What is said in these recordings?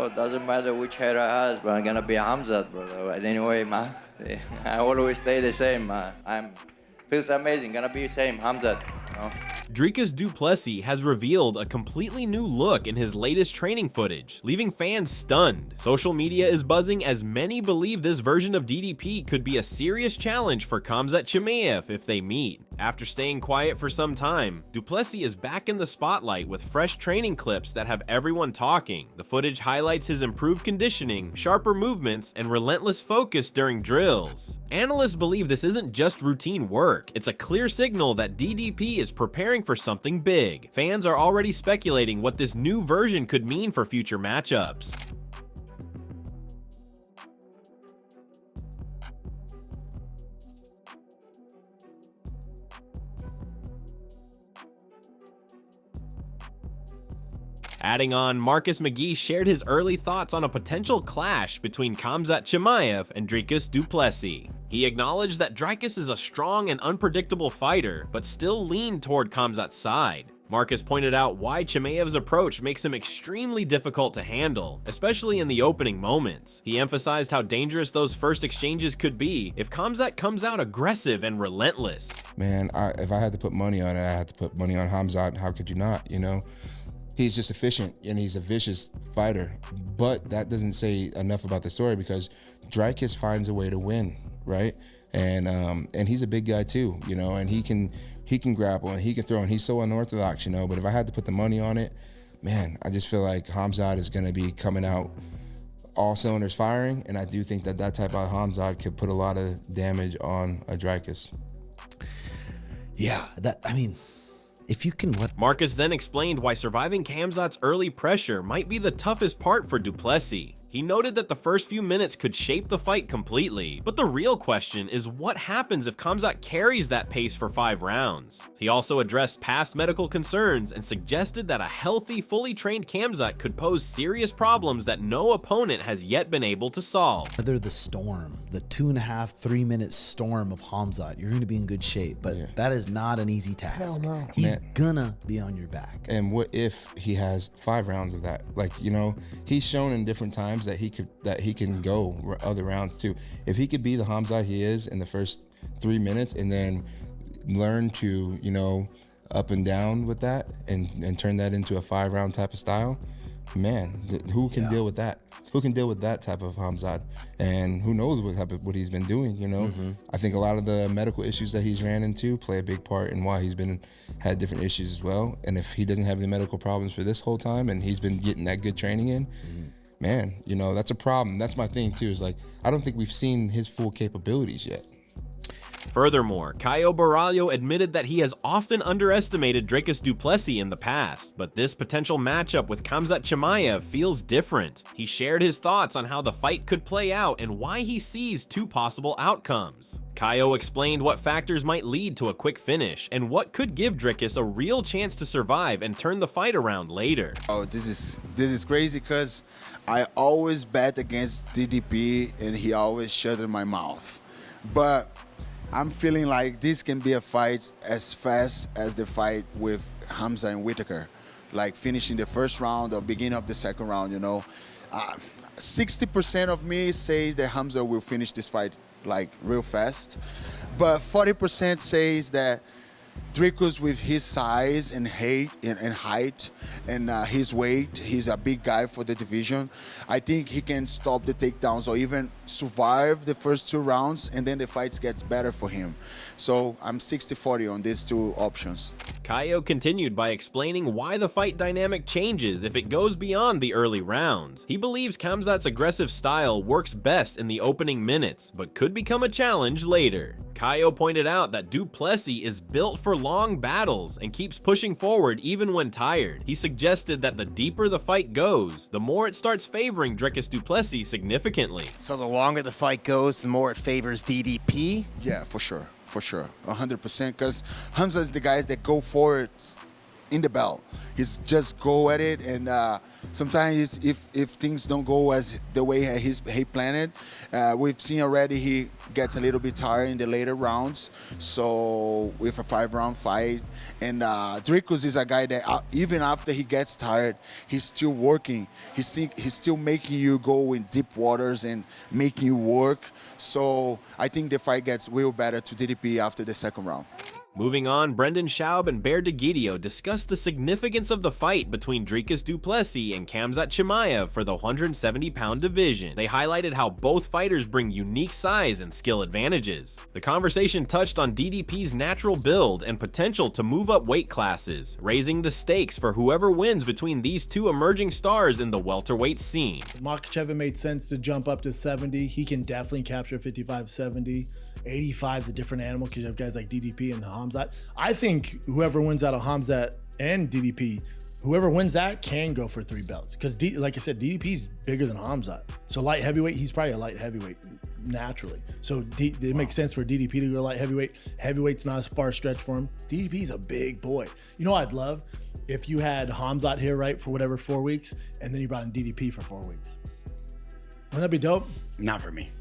bro. It doesn't matter which hair I has, but I'm gonna be Khamzat, bro. But anyway, man, I always stay the same, man. Feels amazing, gonna be the same, Khamzat, you know? Dricus Du Plessis has revealed a completely new look in his latest training footage, leaving fans stunned. Social media is buzzing as many believe this version of DDP could be a serious challenge for Khamzat Chimaev if they meet. After staying quiet for some time, Du Plessis is back in the spotlight with fresh training clips that have everyone talking. The footage highlights his improved conditioning, sharper movements, and relentless focus during drills. Analysts believe this isn't just routine work, it's a clear signal that DDP is preparing for something big. Fans are already speculating what this new version could mean for future matchups. Adding on, McGee shared his early thoughts on a potential clash between Khamzat Chimaev and Dricus Du Plessis. He acknowledged that Dricus is a strong and unpredictable fighter, but still leaned toward Khamzat's side. Marcus pointed out why Chimaev's approach makes him extremely difficult to handle, especially in the opening moments. He emphasized how dangerous those first exchanges could be if Khamzat comes out aggressive and relentless. Man, if I had to put money on it, I had to put money on Khamzat. How could you not, you know? He's just efficient and he's a vicious fighter, but that doesn't say enough about the story because Dricus finds a way to win, right? And he's a big guy too, you know, and he can grapple and he can throw and he's so unorthodox, you know. But if I had to put the money on it, man, I just feel like Khamzat is going to be coming out all cylinders firing, and I do think that type of Khamzat could put a lot of damage on a Dricus. Yeah, if you can Marcus then explained why surviving Khamzat's early pressure might be the toughest part for Du Plessis. He noted that the first few minutes could shape the fight completely, but the real question is what happens if Khamzat carries that pace for 5 rounds. He also addressed past medical concerns and suggested that a healthy, fully trained Khamzat could pose serious problems that no opponent has yet been able to solve. Whether the storm, the 2.5-3 minute storm of Khamzat, you're going to be in good shape, but that is not an easy task. Hell no. He's gonna be on your back. And what if he has 5 rounds of that? Like, you know, he's shown in different times that he can go other rounds too. If he could be the Khamzat he is in the first 3 minutes and then learn to, you know, up and down with that and turn that into a 5-round type of style, man, who can deal with that? Who can deal with that type of Khamzat? And who knows what he's been doing, you know? I think a lot of the medical issues that he's ran into play a big part in why he's had different issues as well. And if he doesn't have any medical problems for this whole time and he's been getting that good training in, man, you know, that's a problem. That's my thing too, is like, I don't think we've seen his full capabilities yet. Furthermore, Caio Borralho admitted that he has often underestimated Dricus Du Plessis in the past, but this potential matchup with Khamzat Chimaev feels different. He shared his thoughts on how the fight could play out and why he sees 2 possible outcomes. Caio explained what factors might lead to a quick finish and what could give Dricus a real chance to survive and turn the fight around later. Oh, this is crazy because I always bet against DDP and he always shut in my mouth. But I'm feeling like this can be a fight as fast as the fight with Khamzat and Whitaker, like finishing the first round or beginning of the second round, you know. 60% of me say that Khamzat will finish this fight like real fast, but 40% says that Dricus, with his size and height and his weight, he's a big guy for the division. I think he can stop the takedowns or even survive the first 2 rounds, and then the fight gets better for him. So I'm 60-40 on these 2 options. Caio continued by explaining why the fight dynamic changes if it goes beyond the early rounds. He believes Khamzat's aggressive style works best in the opening minutes, but could become a challenge later. Caio pointed out that Du Plessis is built for long battles and keeps pushing forward even when tired. He suggested that the deeper the fight goes, the more it starts favoring Dricus Du Plessis significantly. So the longer the fight goes, the more it favors DDP? Yeah, for sure, 100%, because Khamzat is the guys that go for it in the belt. He's just go at it and sometimes if things don't go as the way he planned it, we've seen already he gets a little bit tired in the later rounds. So with a 5-round fight, and Dricus is a guy that even after he gets tired, he's still working. He's still making you go in deep waters and making you work. So I think the fight gets way better to DDP after the second round. Moving on, Brendan Schaub and Bear DeGidio discussed the significance of the fight between Dricus Du Plessis and Khamzat Chimaev for the 170-pound division. They highlighted how both fighters bring unique size and skill advantages. The conversation touched on DDP's natural build and potential to move up weight classes, raising the stakes for whoever wins between these two emerging stars in the welterweight scene. Makhachev, it made sense to jump up to 70. He can definitely capture 55, 70. 85 is a different animal because you have guys like DDP and Khamzat. I think whoever wins out of Khamzat and DDP, whoever wins that can go for 3 belts. Because, like I said, DDP's bigger than Khamzat. So light heavyweight, he's probably a light heavyweight naturally. So it makes sense for DDP to go light heavyweight. Heavyweight's not as far a stretch for him. DDP's a big boy. You know what I'd love? If you had Khamzat here, right, for whatever, 4 weeks, and then you brought in DDP for 4 weeks. Wouldn't that be dope? Not for me.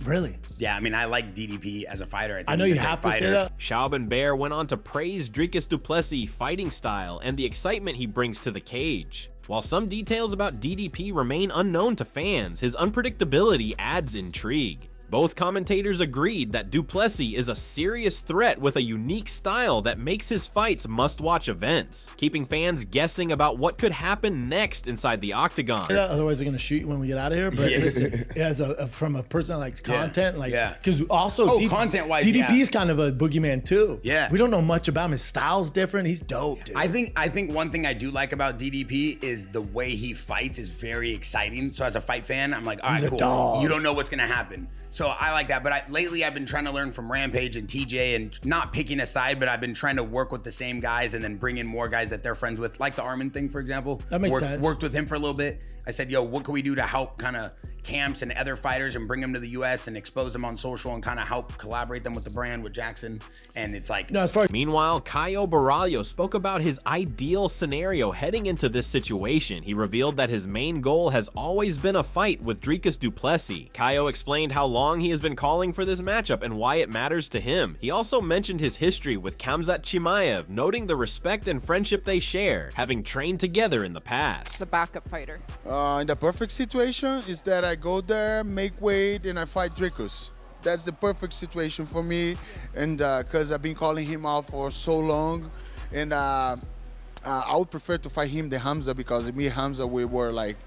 Really? Yeah, I mean, I like DDP as a fighter. I know you have to say that. Schaub and Bear went on to praise Dricus Du Plessis' fighting style and the excitement he brings to the cage. While some details about DDP remain unknown to fans, his unpredictability adds intrigue. Both commentators agreed that Du Plessis is a serious threat with a unique style that makes his fights must-watch events, keeping fans guessing about what could happen next inside the octagon. Yeah, otherwise they're gonna shoot you when we get out of here. But listen, as from a person that likes content, because also content-wise, DDP is kind of a boogeyman too. Yeah, we don't know much about him. His style's different. He's dope, dude. I think one thing I do like about DDP is the way he fights is very exciting. So as a fight fan, I'm like, all right, cool. Dog. You don't know what's gonna happen. So I like that, but lately I've been trying to learn from Rampage and TJ and not picking a side, but I've been trying to work with the same guys and then bring in more guys that they're friends with, like the Armin thing, for example. That makes sense. Worked with him for a little bit. I said, yo, what can we do to help kind of camps and other fighters and bring them to the US and expose them on social and kind of help collaborate them with the brand with Jackson? And it's like, no, as far as meanwhile, Caio Borralho spoke about his ideal scenario heading into this situation. He revealed that his main goal has always been a fight with Dricus Du Plessis. Caio explained how long he has been calling for this matchup and why it matters to him. He also mentioned his history with Khamzat Chimaev, noting the respect and friendship they share, having trained together in the past. The backup fighter. In the perfect situation is that I go there, make weight, and I fight Dricus. That's the perfect situation for me, and because I've been calling him out for so long, and I would prefer to fight him than Khamzat, because me and Khamzat, we were like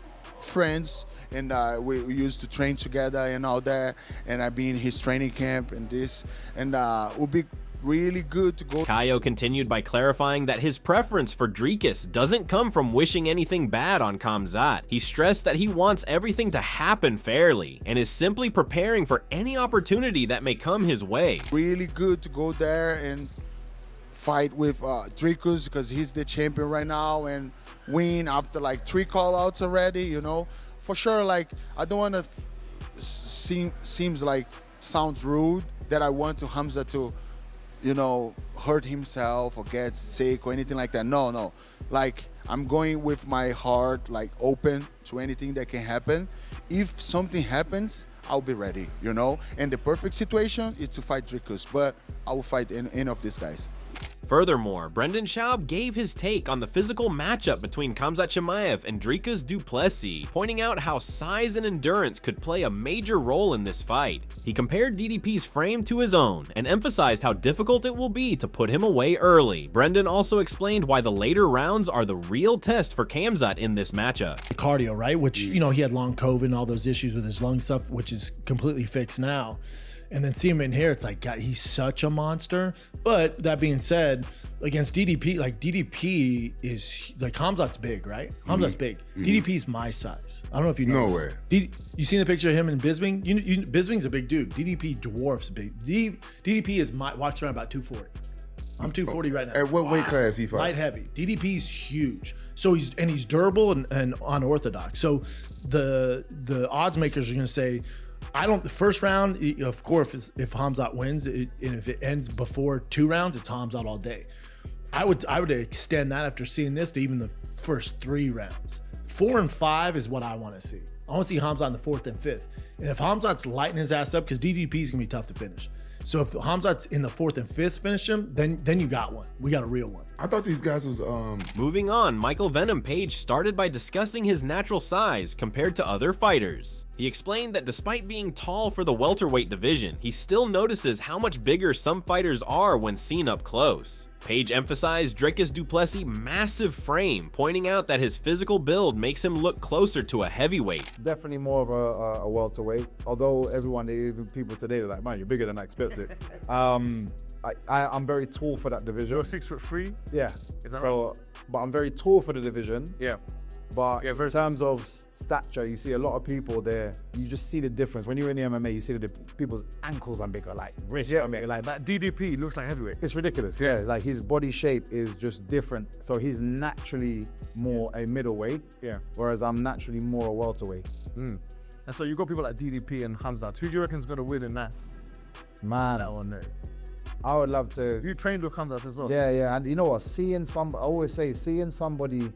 friends, and we used to train together and all that, and I've been in his training camp and this, and it would be really good to go. Caio continued by clarifying that his preference for Dricus doesn't come from wishing anything bad on Khamzat. He stressed that he wants everything to happen fairly and is simply preparing for any opportunity that may come his way. Really good to go there and fight with Dricus, because he's the champion right now, and win after like 3 call-outs already, you know. For sure, like, I don't want to seems like sounds rude that I want to Khamzat to, you know, hurt himself or get sick or anything like that. No. Like, I'm going with my heart, like, open to anything that can happen. If something happens, I'll be ready, you know? And the perfect situation is to fight Dricus, but I will fight any of these guys. Furthermore, Brendan Schaub gave his take on the physical matchup between Khamzat Chimaev and Dricus Du Plessis, pointing out how size and endurance could play a major role in this fight. He compared DDP's frame to his own and emphasized how difficult it will be to put him away early. Brendan also explained why the later rounds are the real test for Khamzat in this matchup. Cardio, right? Which, you know, he had long COVID and all those issues with his lung stuff, which is completely fixed now. And then see him in here, it's like, God, he's such a monster. But that being said, against DDP, like, DDP is, like, Khamzat's big, right? Khamzat's big. DDP's my size. I don't know if you know. No this. way. You seen the picture of him and Bisping? Bisping's a big dude. DDP dwarfs big. DDP is walks around about 240. I'm 240 right now. At what weight class he fight? Light heavy. DDP's huge. So he's durable and unorthodox. So the odds makers are gonna say, the first round, of course, if Khamzat wins, and if it ends before 2 rounds, it's Khamzat all day. I would extend that after seeing this to even the first 3 rounds. 4 and 5 is what I want to see. I want to see Khamzat in the 4th and 5th. And if Khamzat's lighting his ass up, because DDP is going to be tough to finish. So if Khamzat's in the 4th and 5th finish him, then you got one. We got a real one. I thought these guys was Moving on, Michael Venom Page started by discussing his natural size compared to other fighters. He explained that despite being tall for the welterweight division, he still notices how much bigger some fighters are when seen up close. Page emphasized Dricus Du Plessis' massive frame, pointing out that his physical build makes him look closer to a heavyweight. Definitely more of a welterweight, although even people today are like, man, you're bigger than I expected. I'm very tall for that division. You're 6'3"? Yeah. Is that so, right? But I'm very tall for the division. Yeah. But in terms of stature, you see a lot of people there. You just see the difference. When you're in the MMA, you see the people's ankles are bigger, like wrists. Yeah, I mean, like that DDP looks like heavyweight. it's ridiculous. Yeah, like his body shape is just different. So he's naturally more a middleweight. Yeah. Whereas I'm naturally more a welterweight. And so you've got people like DDP and Khamzat. Who do you reckon is going to win in that? Man, That one there. I would love to. You trained with Khamzat as well. Yeah, and you know what? I always say, seeing somebody.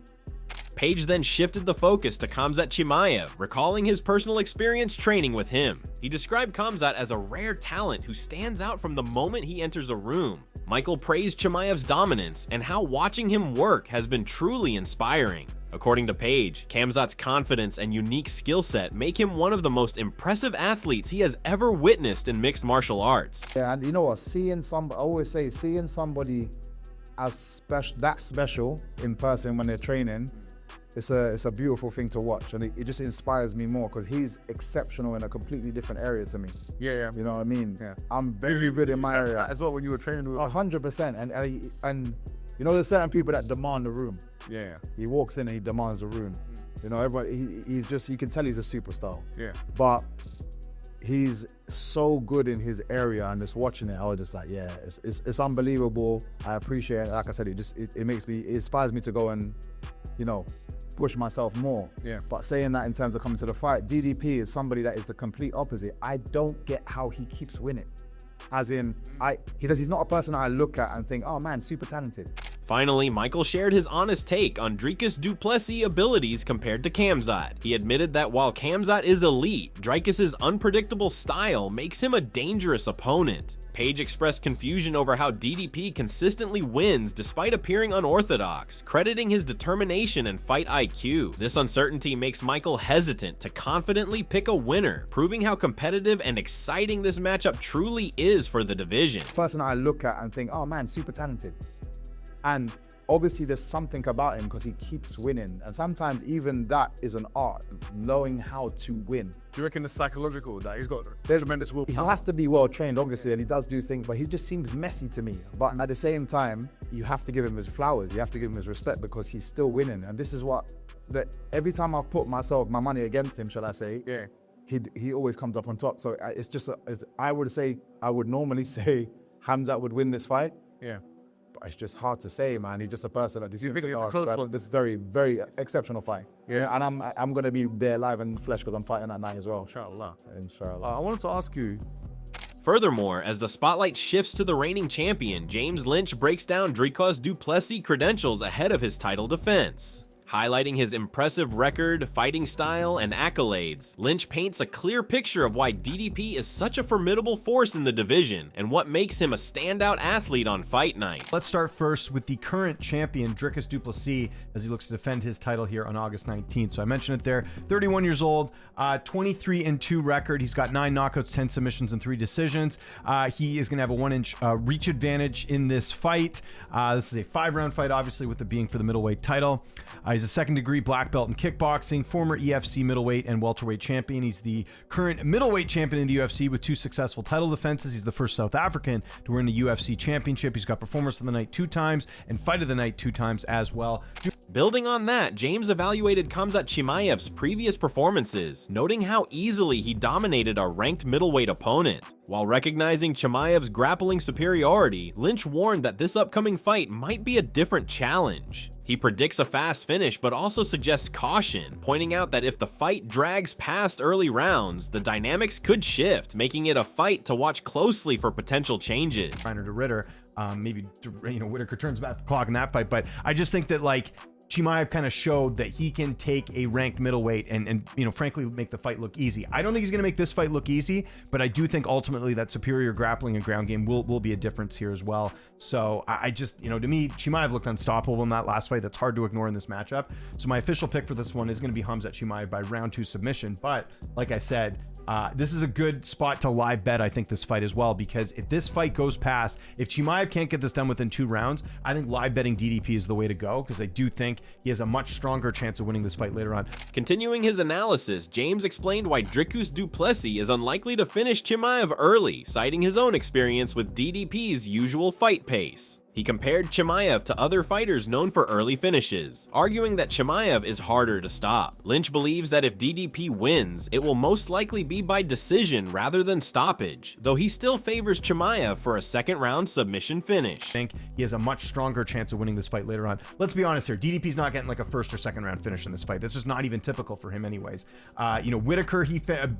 Page then shifted the focus to Khamzat Chimaev, recalling his personal experience training with him. He described Khamzat as a rare talent who stands out from the moment he enters a room. Michael praised Chimaev's dominance and how watching him work has been truly inspiring. According to Page, Khamzat's confidence and unique skill set make him one of the most impressive athletes he has ever witnessed in mixed martial arts. Yeah, and you know what? I always say, seeing somebody as special in person when they're training, it's a beautiful thing to watch, and it just inspires me more because he's exceptional in a completely different area to me. Yeah. You know what I mean? Yeah. I'm very good in my area. As well when you were training with 100%. And you know, there's certain people that demand the room. Yeah. He walks in and he demands the room. You know, everybody. He's just, you can tell he's a superstar. Yeah. But he's so good in his area, and just watching it, I was just like, yeah, it's unbelievable. I appreciate it. Like I said, it inspires me to go and, you know, push myself more. Yeah. But saying that in terms of coming to the fight, DDP is somebody that is the complete opposite. I don't get how he keeps winning. As in, he's not a person I look at and think, oh man, super talented. Finally, Michael shared his honest take on Dricus Du Plessis' abilities compared to Khamzat. He admitted that while Khamzat is elite, Dricus' unpredictable style makes him a dangerous opponent. Page expressed confusion over how DDP consistently wins despite appearing unorthodox, crediting his determination and fight IQ. This uncertainty makes Michael hesitant to confidently pick a winner, proving how competitive and exciting this matchup truly is for the division. Person I look at and think, oh man, super talented. And obviously there's something about him because he keeps winning. And sometimes even that is an art, knowing how to win. Do you reckon it's psychological that he's got tremendous will? He has to be well trained, obviously, and he does do things, but he just seems messy to me. But at the same time, you have to give him his flowers. You have to give him his respect because he's still winning. And this is that every time I've put my money against him, shall I say, yeah, he always comes up on top. So it's just, I would normally say Khamzat would win this fight. Yeah. But it's just hard to say, man. He's just a person that this You think it's a close one? this is very, very exceptional fight. Yeah, and I'm gonna be there live in flesh because I'm fighting that night as well. Inshallah. Inshallah. I wanted to ask you. Furthermore, as the spotlight shifts to the reigning champion, James Lynch breaks down Dricus Du Plessis' credentials ahead of his title defense. Highlighting his impressive record, fighting style, and accolades, Lynch paints a clear picture of why DDP is such a formidable force in the division and what makes him a standout athlete on fight night. Let's start first with the current champion, Dricus Du Plessis, as he looks to defend his title here on August 19th. So I mentioned it there, 31 years old, 23-2 record. He's got 9 knockouts, 10 submissions, and 3 decisions. He is going to have a 1-inch reach advantage in this fight. This is a 5-round fight, obviously, with it being for the middleweight title. He's a second-degree black belt in kickboxing, former EFC middleweight and welterweight champion. He's the current middleweight champion in the UFC with 2 successful title defenses. He's the first South African to win the UFC championship. He's got Performance of the Night 2 times and Fight of the Night 2 times as well. Building on that, James evaluated Khamzat Chimaev's previous performances, noting how easily he dominated a ranked middleweight opponent. While recognizing Chimaev's grappling superiority, Lynch warned that this upcoming fight might be a different challenge. He predicts a fast finish, but also suggests caution, pointing out that if the fight drags past early rounds, the dynamics could shift, making it a fight to watch closely for potential changes. Reiner to Ritter, maybe Whitaker turns back the clock in that fight, but I just think that Chimaev kind of showed that he can take a ranked middleweight and frankly make the fight look easy. I don't think he's going to make this fight look easy, but I do think ultimately that superior grappling and ground game will be a difference here as well. So I just, to me, Chimaev looked unstoppable in that last fight. That's hard to ignore in this matchup. So my official pick for this one is going to be Khamzat Chimaev by round 2 submission. But like I said, this is a good spot to live bet, I think, this fight as well, because if this fight goes past, if Chimaev can't get this done within 2 rounds, I think live betting DDP is the way to go, because I do think he has a much stronger chance of winning this fight later on. Continuing his analysis, James explained why Dricus Du Plessis is unlikely to finish Chimaev early, citing his own experience with DDP's usual fight pace. He compared Chimaev to other fighters known for early finishes, arguing that Chimaev is harder to stop. Lynch believes that if DDP wins, it will most likely be by decision rather than stoppage, though he still favors Chimaev for a second-round submission finish. I think he has a much stronger chance of winning this fight later on. Let's be honest here, DDP's not getting like a first or second round finish in this fight. That's just not even typical for him anyways. Whitaker,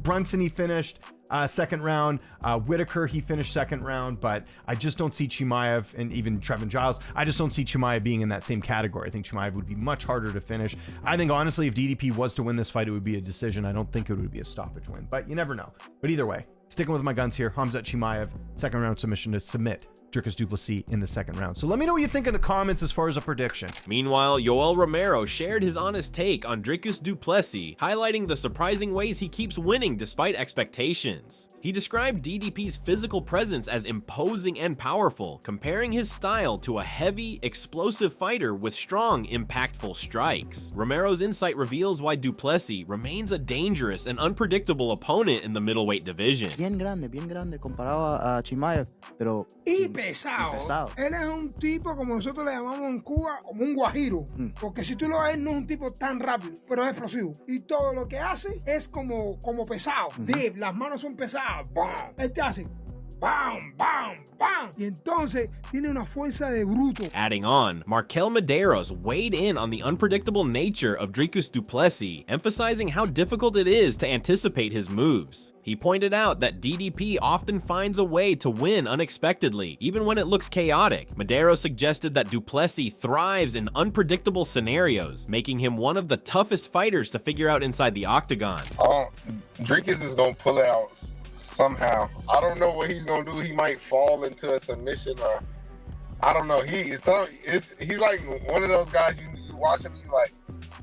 Brunson he finished second round. Whitaker, he finished second round, but I just don't see Chimaev, and even Trevin Giles, I just don't see Chimaev being in that same category. I think Chimaev would be much harder to finish. I think honestly, if DDP was to win this fight, it would be a decision. I don't think it would be a stoppage win, but you never know. But either way, sticking with my guns here, Khamzat Chimaev, second round submission to submit Dricus Du Plessis in the second round. So let me know what you think in the comments as far as a prediction. Meanwhile, Yoel Romero shared his honest take on Dricus Du Plessis, highlighting the surprising ways he keeps winning despite expectations. He described DDP's physical presence as imposing and powerful, comparing his style to a heavy, explosive fighter with strong, impactful strikes. Romero's insight reveals why Du Plessis remains a dangerous and unpredictable opponent in the middleweight division. Bien grande comparado a Chimaev, pero pesado. Él es un tipo, como nosotros le llamamos en Cuba, como un guajiro. Porque si tú lo ves, no es un tipo tan rápido, pero es explosivo. Y todo lo que hace es como pesado. Deep, las manos son pesadas. ¡Bam! Él te hace ¡bam, bam, bam! Y entonces tiene una fuerza de bruto. Adding on, Markel Medeiros weighed in on the unpredictable nature of Dricus Du Plessis, emphasizing how difficult it is to anticipate his moves. He pointed out that DDP often finds a way to win unexpectedly, even when it looks chaotic. Medeiros suggested that Du Plessis thrives in unpredictable scenarios, making him one of the toughest fighters to figure out inside the octagon. Dricus is gonna pull it out somehow. I don't know what he's gonna do. He might fall into a submission, or I don't know. He's like one of those guys you watch him, you like,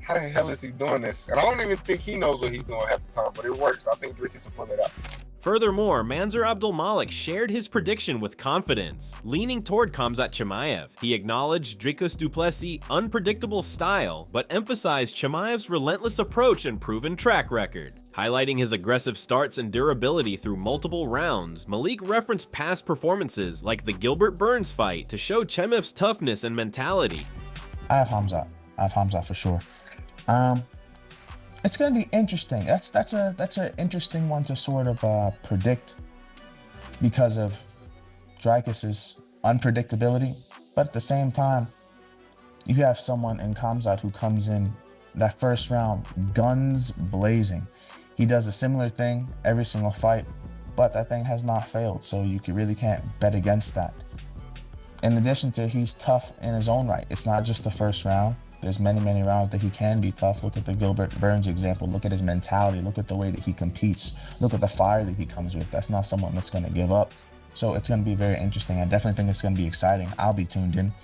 how the hell is he doing this? And I don't even think he knows what he's doing half the time, but it works. I think Dricus will pull it out. Furthermore, Manzur Abdulmalik shared his prediction with confidence, leaning toward Khamzat Chimaev. He acknowledged Dricus Du Plessis' unpredictable style, but emphasized Chimaev's relentless approach and proven track record. Highlighting his aggressive starts and durability through multiple rounds, Malik referenced past performances like the Gilbert Burns fight to show Chimaev's toughness and mentality. I have Khamzat for sure. It's going to be interesting. That's an interesting one to sort of predict because of Dricus's unpredictability. But at the same time, you have someone in Khamzat who comes in that first round guns blazing. He does a similar thing every single fight, but that thing has not failed, so you really can't bet against that. In addition to, he's tough in his own right. It's not just the first round. There's many rounds that he can be tough. Look at the Gilbert Burns example. Look at his mentality. Look at the way that he competes. Look at the fire that he comes with. That's not someone that's going to give up. So it's going to be very interesting. I definitely think it's going to be exciting. I'll be tuned in.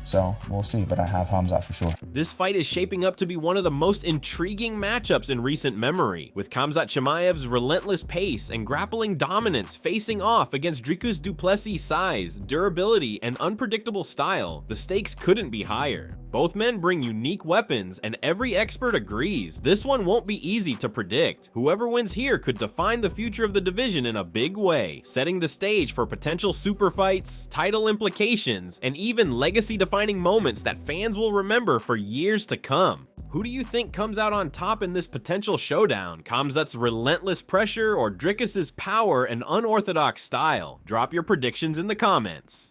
So we'll see, but I have Khamzat for sure. This fight is shaping up to be one of the most intriguing matchups in recent memory, with Khamzat Chimaev's relentless pace and grappling dominance facing off against Dricus Du Plessis' size, durability, and unpredictable style. The stakes couldn't be higher. Both men bring unique weapons, and every expert agrees this one won't be easy to predict. Whoever wins here could define the future of the division in a big way, setting the stage for potential super fights, title implications, and even legacy-defining moments that fans will remember for years to come. Who do you think comes out on top in this potential showdown? Khamzat's relentless pressure or Dricus's power and unorthodox style? Drop your predictions in the comments.